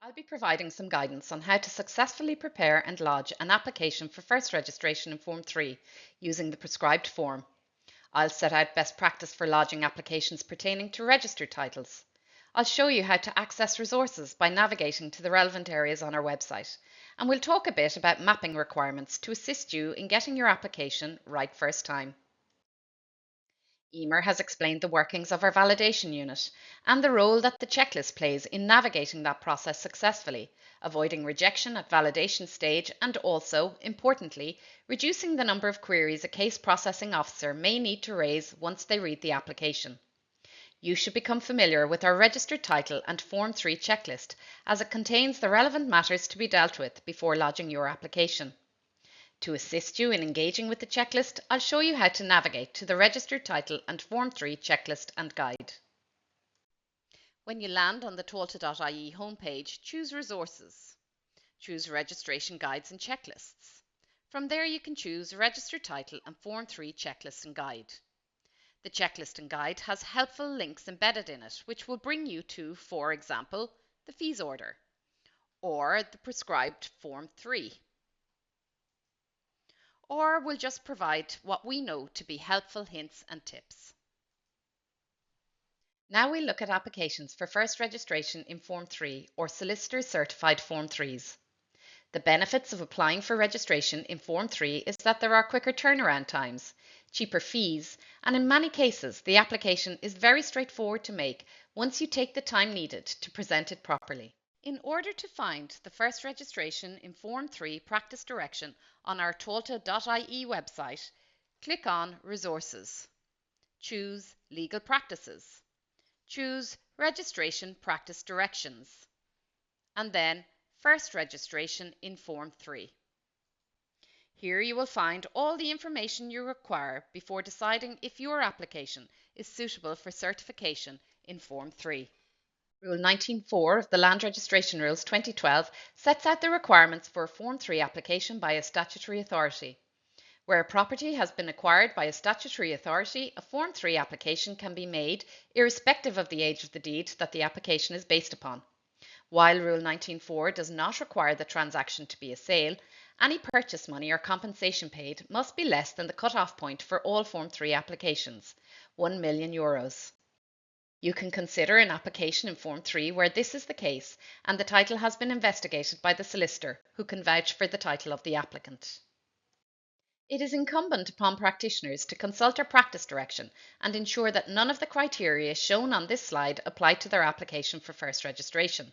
I'll be providing some guidance on how to successfully prepare and lodge an application for first registration in Form 3 using the prescribed form. I'll set out best practice for lodging applications pertaining to registered titles. I'll show you how to access resources by navigating to the relevant areas on our website, and we'll talk a bit about mapping requirements to assist you in getting your application right first time. Emer has explained the workings of our validation unit and the role that the checklist plays in navigating that process successfully, avoiding rejection at validation stage and also, importantly, reducing the number of queries a case processing officer may need to raise once they read the application. You should become familiar with our registered title and Form 3 checklist as it contains the relevant matters to be dealt with before lodging your application. To assist you in engaging with the checklist, I'll show you how to navigate to the registered title and Form 3 checklist and guide. When you land on the Tailte.ie homepage, choose Resources. Choose Registration Guides and Checklists. From there you can choose Registered Title and Form 3 Checklist and Guide. The checklist and guide has helpful links embedded in it which will bring you to, for example, the fees order or the prescribed Form 3. Or we'll just provide what we know to be helpful hints and tips. Now we look at applications for first registration in Form 3 or Solicitor Certified Form 3s. The benefits of applying for registration in Form 3 is that there are quicker turnaround times, cheaper fees, and in many cases the application is very straightforward to make once you take the time needed to present it properly. In order to find the first registration in Form 3 practice direction on our Tailte.ie website, click on Resources. Choose Legal Practices. Choose Registration Practice Directions. And then First Registration in Form 3. Here you will find all the information you require before deciding if your application is suitable for certification in Form 3. Rule 19.4 of the Land Registration Rules 2012 sets out the requirements for a Form 3 application by a statutory authority. Where a property has been acquired by a statutory authority, a Form 3 application can be made irrespective of the age of the deed that the application is based upon. While Rule 19.4 does not require the transaction to be a sale, any purchase money or compensation paid must be less than the cut-off point for all Form 3 applications, €1 million. You can consider an application in Form 3 where this is the case and the title has been investigated by the solicitor who can vouch for the title of the applicant. It is incumbent upon practitioners to consult our practice direction and ensure that none of the criteria shown on this slide apply to their application for first registration.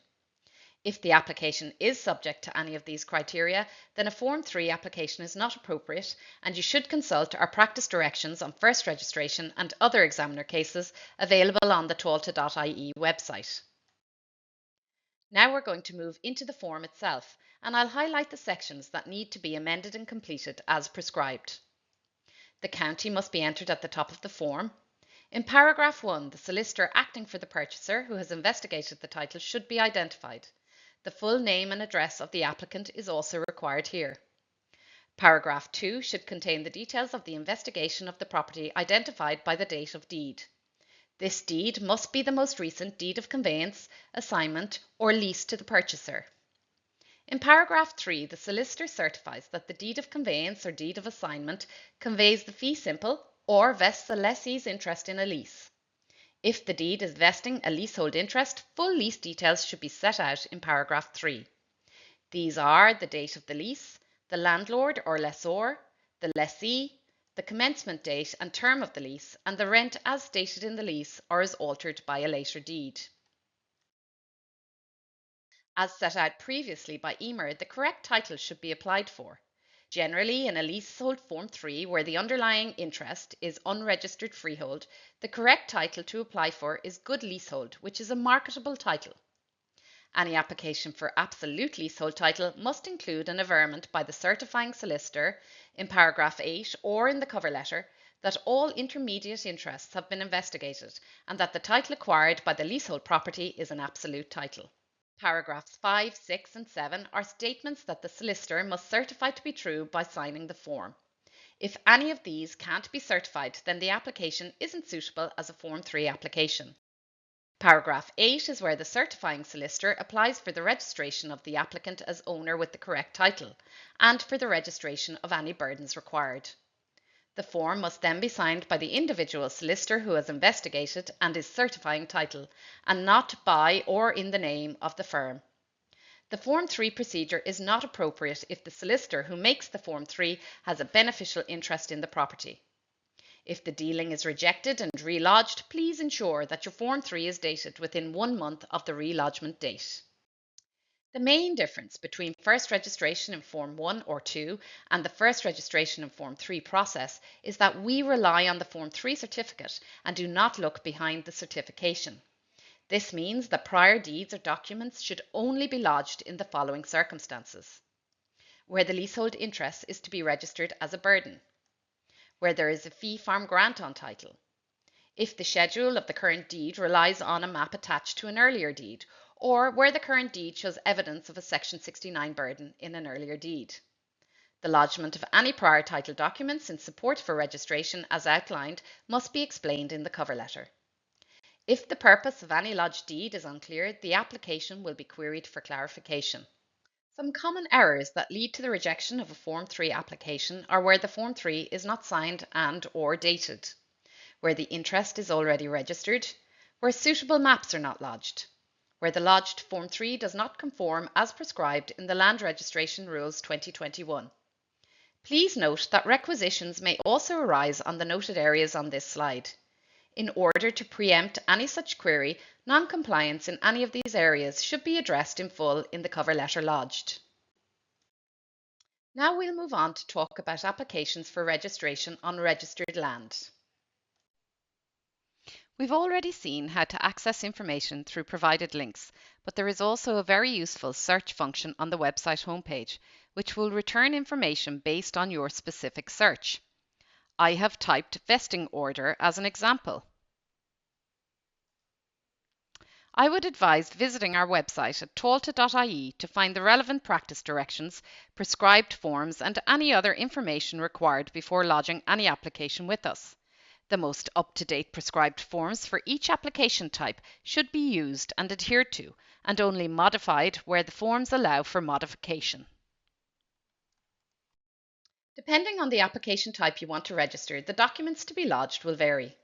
If the application is subject to any of these criteria, then a Form 3 application is not appropriate and you should consult our practice directions on first registration and other examiner cases available on the Tailte.ie website. Now we're going to move into the form itself and I'll highlight the sections that need to be amended and completed as prescribed. The county must be entered at the top of the form. In paragraph 1, the solicitor acting for the purchaser who has investigated the title should be identified. The full name and address of the applicant is also required here. Paragraph 2 should contain the details of the investigation of the property identified by the date of deed. This deed must be the most recent deed of conveyance, assignment, or lease to the purchaser. In paragraph 3, the solicitor certifies that the deed of conveyance or deed of assignment conveys the fee simple or vests the lessee's interest in a lease. If the deed is vesting a leasehold interest, full lease details should be set out in paragraph 3. These are the date of the lease, the landlord or lessor, the lessee, the commencement date and term of the lease, and the rent as stated in the lease or as altered by a later deed. As set out previously by Emer, the correct title should be applied for. Generally, in a leasehold Form 3 where the underlying interest is unregistered freehold, the correct title to apply for is good leasehold, which is a marketable title. Any application for absolute leasehold title must include an averment by the certifying solicitor in paragraph 8 or in the cover letter that all intermediate interests have been investigated and that the title acquired by the leasehold property is an absolute title. Paragraphs 5, 6 and 7 are statements that the solicitor must certify to be true by signing the form. If any of these can't be certified, then the application isn't suitable as a Form 3 application. Paragraph 8 is where the certifying solicitor applies for the registration of the applicant as owner with the correct title and for the registration of any burdens required. The form must then be signed by the individual solicitor who has investigated and is certifying title, and not by or in the name of the firm. The Form 3 procedure is not appropriate if the solicitor who makes the Form 3 has a beneficial interest in the property. If the dealing is rejected and relodged, please ensure that your Form 3 is dated within 1 month of the relodgement date. The main difference between first registration in Form 1 or 2 and the first registration in Form 3 process is that we rely on the Form 3 certificate and do not look behind the certification. This means that prior deeds or documents should only be lodged in the following circumstances: where the leasehold interest is to be registered as a burden, where there is a fee farm grant on title, if the schedule of the current deed relies on a map attached to an earlier deed, or where the current deed shows evidence of a Section 69 burden in an earlier deed. The lodgement of any prior title documents in support for registration as outlined must be explained in the cover letter. If the purpose of any lodged deed is unclear, the application will be queried for clarification. Some common errors that lead to the rejection of a Form 3 application are where the Form 3 is not signed and/or dated, where the interest is already registered, where suitable maps are not lodged, where the lodged Form 3 does not conform as prescribed in the Land Registration Rules 2021. Please note that requisitions may also arise on the noted areas on this slide. In order to preempt any such query, non-compliance in any of these areas should be addressed in full in the cover letter lodged. Now we'll move on to talk about applications for registration on registered land. We've already seen how to access information through provided links, but there is also a very useful search function on the website homepage, which will return information based on your specific search. I have typed vesting order as an example. I would advise visiting our website at tailte.ie to find the relevant practice directions, prescribed forms and any other information required before lodging any application with us. The most up-to-date prescribed forms for each application type should be used and adhered to, and only modified where the forms allow for modification. Depending on the application type you want to register, the documents to be lodged will vary.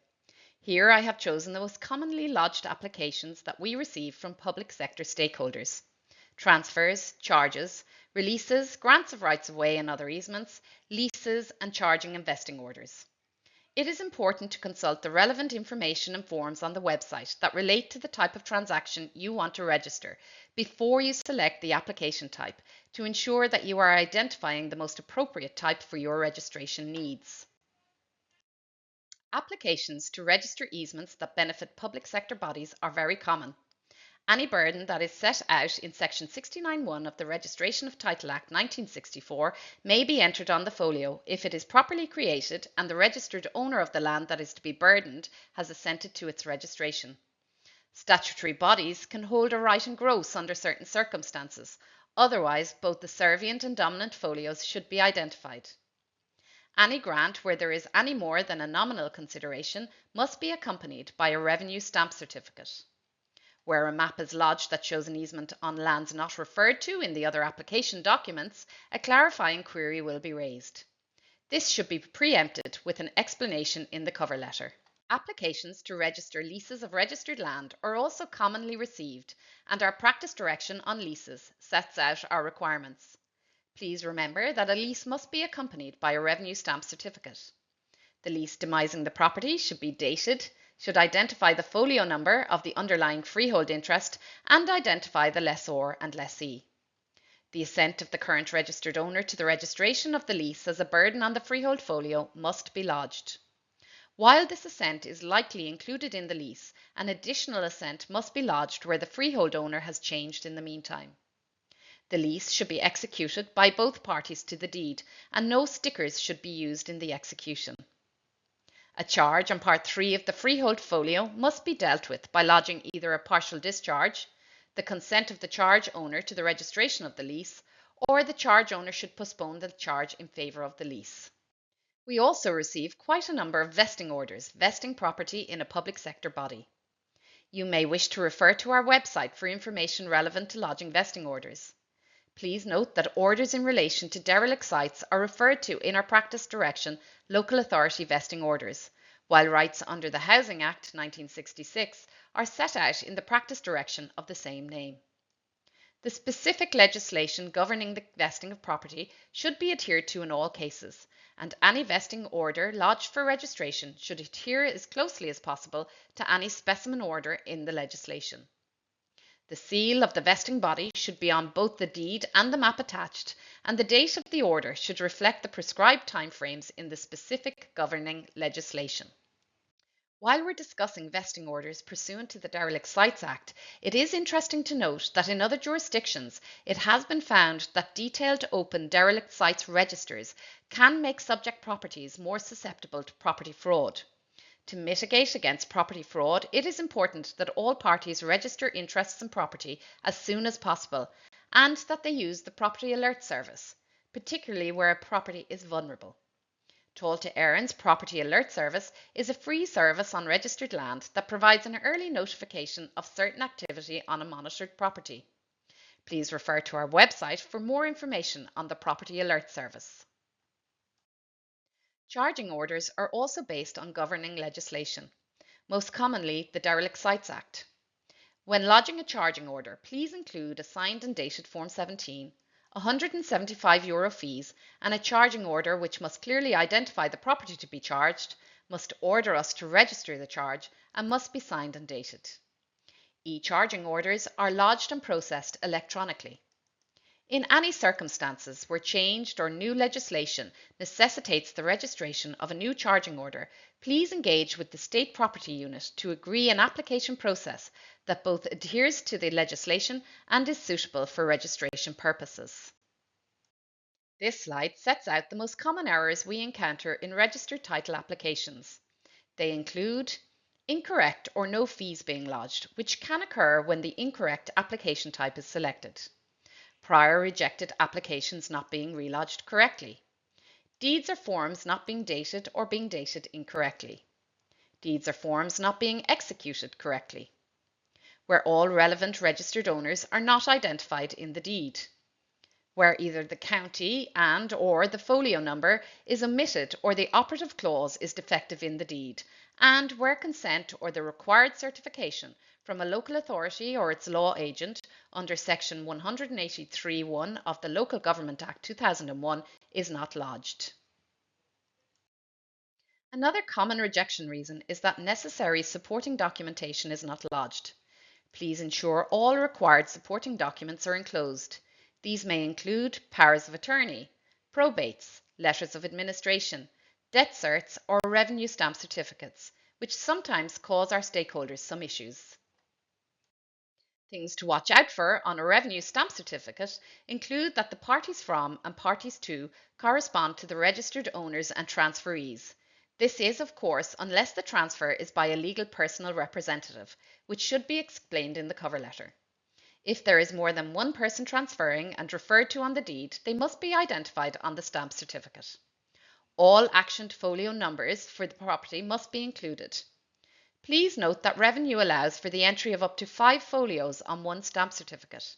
Here I have chosen the most commonly lodged applications that we receive from public sector stakeholders: transfers, charges, releases, grants of rights of way and other easements, leases, and charging and vesting orders. It is important to consult the relevant information and forms on the website that relate to the type of transaction you want to register before you select the application type to ensure that you are identifying the most appropriate type for your registration needs. Applications to register easements that benefit public sector bodies are very common. Any burden that is set out in Section 69(1) of the Registration of Title Act 1964 may be entered on the folio if it is properly created and the registered owner of the land that is to be burdened has assented to its registration. Statutory bodies can hold a right in gross under certain circumstances. Otherwise, both the servient and dominant folios should be identified. Any grant where there is any more than a nominal consideration must be accompanied by a revenue stamp certificate. Where a map is lodged that shows an easement on lands not referred to in the other application documents, a clarifying query will be raised. This should be preempted with an explanation in the cover letter. Applications to register leases of registered land are also commonly received, and our practice direction on leases sets out our requirements. Please remember that a lease must be accompanied by a revenue stamp certificate. The lease demising the property should be dated, should identify the folio number of the underlying freehold interest, and identify the lessor and lessee. The assent of the current registered owner to the registration of the lease as a burden on the freehold folio must be lodged. While this assent is likely included in the lease, an additional assent must be lodged where the freehold owner has changed in the meantime. The lease should be executed by both parties to the deed, and no stickers should be used in the execution. A charge on Part 3 of the freehold folio must be dealt with by lodging either a partial discharge, the consent of the charge owner to the registration of the lease, or the charge owner should postpone the charge in favour of the lease. We also receive quite a number of vesting orders vesting property in a public sector body. You may wish to refer to our website for information relevant to lodging vesting orders. Please note that orders in relation to derelict sites are referred to in our practice direction Local Authority Vesting Orders, while rights under the Housing Act 1966 are set out in the practice direction of the same name. The specific legislation governing the vesting of property should be adhered to in all cases, and any vesting order lodged for registration should adhere as closely as possible to any specimen order in the legislation. The seal of the vesting body should be on both the deed and the map attached, and the date of the order should reflect the prescribed timeframes in the specific governing legislation. While we're discussing vesting orders pursuant to the Derelict Sites Act, it is interesting to note that in other jurisdictions it has been found that detailed open derelict sites registers can make subject properties more susceptible to property fraud. To mitigate against property fraud, it is important that all parties register interests in property as soon as possible and that they use the Property Alert Service, particularly where a property is vulnerable. Tailte Éireann's Property Alert Service is a free service on registered land that provides an early notification of certain activity on a monitored property. Please refer to our website for more information on the Property Alert Service. Charging orders are also based on governing legislation, most commonly the Derelict Sites Act. When lodging a charging order, please include a signed and dated Form 17, €175 fees, and a charging order which must clearly identify the property to be charged, must order us to register the charge, and must be signed and dated. E-charging orders are lodged and processed electronically. In any circumstances where changed or new legislation necessitates the registration of a new charging order, please engage with the State Property Unit to agree an application process that both adheres to the legislation and is suitable for registration purposes. This slide sets out the most common errors we encounter in registered title applications. They include incorrect or no fees being lodged, which can occur when the incorrect application type is selected. Prior rejected applications not being relodged correctly. Deeds or forms not being dated or being dated incorrectly. Deeds or forms not being executed correctly. Where all relevant registered owners are not identified in the deed. Where either the county and or the folio number is omitted or the operative clause is defective in the deed, and where consent or the required certification from a local authority or its law agent under section 183(1) of the Local Government Act 2001 is not lodged. Another common rejection reason is that necessary supporting documentation is not lodged. Please ensure all required supporting documents are enclosed. These may include powers of attorney, probates, letters of administration, debt certs, or revenue stamp certificates, which sometimes cause our stakeholders some issues. Things to watch out for on a revenue stamp certificate include that the parties from and parties to correspond to the registered owners and transferees. This is, of course, unless the transfer is by a legal personal representative, which should be explained in the cover letter. If there is more than one person transferring and referred to on the deed, they must be identified on the stamp certificate. All actioned folio numbers for the property must be included. Please note that revenue allows for the entry of up to 5 folios on one stamp certificate.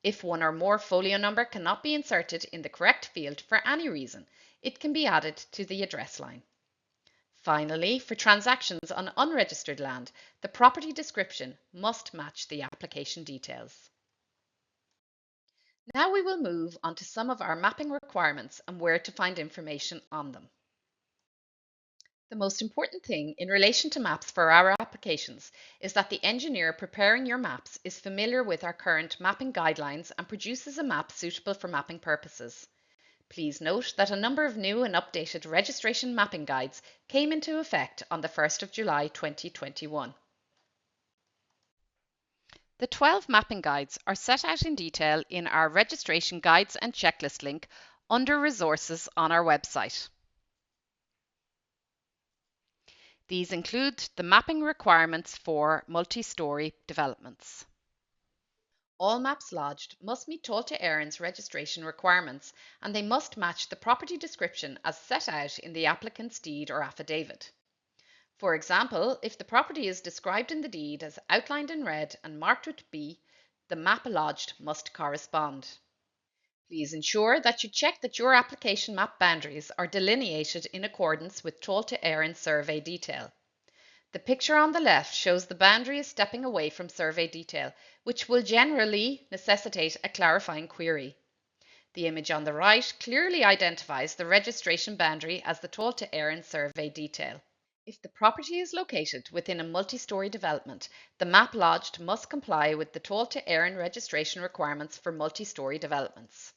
If one or more folio number cannot be inserted in the correct field for any reason, it can be added to the address line. Finally, for transactions on unregistered land, the property description must match the application details. Now we will move on to some of our mapping requirements and where to find information on them. The most important thing in relation to maps for our applications is that the engineer preparing your maps is familiar with our current mapping guidelines and produces a map suitable for mapping purposes. Please note that a number of new and updated registration mapping guides came into effect on the 1st of July 2021. The 12 mapping guides are set out in detail in our registration guides and checklist link under resources on our website. These include the mapping requirements for multi-storey developments. All maps lodged must meet Tailte Éireann's registration requirements, and they must match the property description as set out in the applicant's deed or affidavit. For example, if the property is described in the deed as outlined in red and marked with B, the map lodged must correspond. Please ensure that you check that your application map boundaries are delineated in accordance with Tailte Éireann survey detail. The picture on the left shows the boundary is stepping away from survey detail, which will generally necessitate a clarifying query. The image on the right clearly identifies the registration boundary as the Tailte Éireann survey detail. If the property is located within a multi-storey development, the map lodged must comply with the Tailte Éireann registration requirements for multi-storey developments.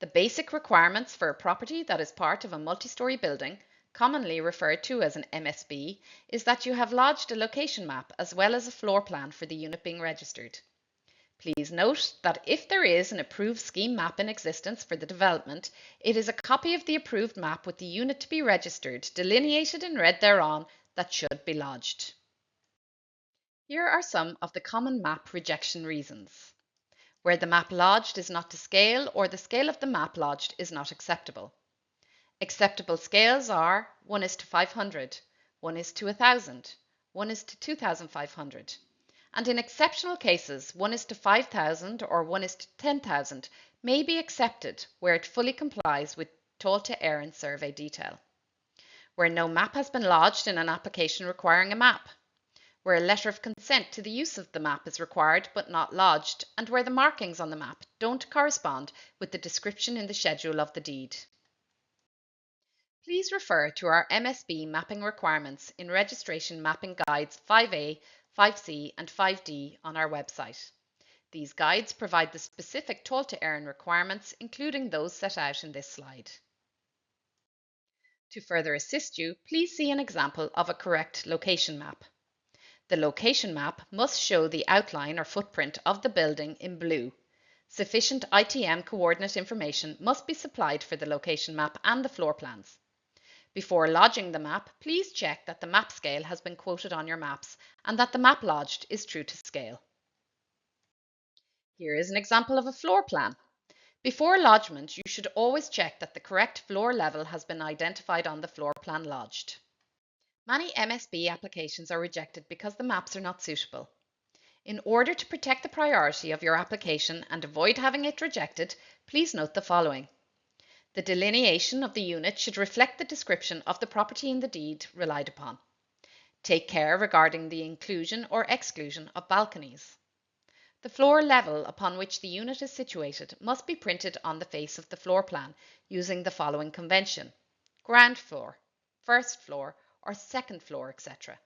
The basic requirements for a property that is part of a multi-storey building, commonly referred to as an MSB, is that you have lodged a location map as well as a floor plan for the unit being registered. Please note that if there is an approved scheme map in existence for the development, it is a copy of the approved map with the unit to be registered, delineated in red thereon, that should be lodged. Here are some of the common map rejection reasons. Where the map lodged is not to scale or the scale of the map lodged is not acceptable. Acceptable scales are 1:500, 1:1000, 1:2500. And in exceptional cases, 1:5000 or 1:10,000 may be accepted where it fully complies with Tailte Éireann survey detail. Where no map has been lodged in an application requiring a map. Where a letter of consent to the use of the map is required but not lodged, and where the markings on the map don't correspond with the description in the schedule of the deed. Please refer to our MSB mapping requirements in Registration Mapping Guides 5A, 5C and 5D on our website. These guides provide the specific Tailte Éireann requirements, including those set out in this slide. To further assist you, please see an example of a correct location map. The location map must show the outline or footprint of the building in blue. Sufficient ITM coordinate information must be supplied for the location map and the floor plans. Before lodging the map, please check that the map scale has been quoted on your maps and that the map lodged is true to scale. Here is an example of a floor plan. Before lodgement, you should always check that the correct floor level has been identified on the floor plan lodged. Many MSB applications are rejected because the maps are not suitable. In order to protect the priority of your application and avoid having it rejected, please note the following. The delineation of the unit should reflect the description of the property in the deed relied upon. Take care regarding the inclusion or exclusion of balconies. The floor level upon which the unit is situated must be printed on the face of the floor plan using the following convention: ground floor, first floor, or second floor, etc.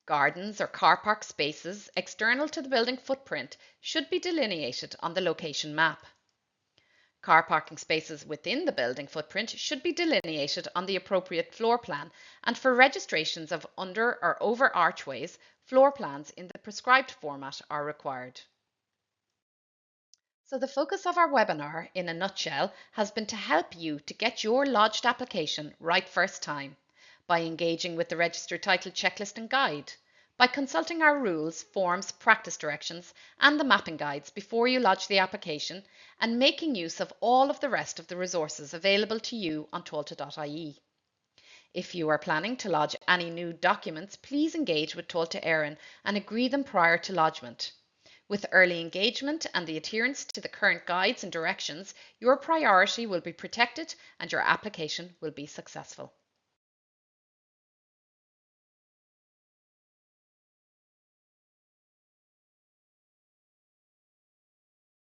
Gardens or car park spaces external to the building footprint should be delineated on the location map. Car parking spaces within the building footprint should be delineated on the appropriate floor plan, and for registrations of under or over archways, floor plans in the prescribed format are required. So the focus of our webinar, in a nutshell, has been to help you to get your lodged application right first time, by engaging with the Registered Title Checklist and Guide, by consulting our rules, forms, practice directions and the mapping guides before you lodge the application, and making use of all of the rest of the resources available to you on tailte.ie. If you are planning to lodge any new documents, please engage with Tailte Éireann and agree them prior to lodgement. With early engagement and the adherence to the current guides and directions, your priority will be protected and your application will be successful.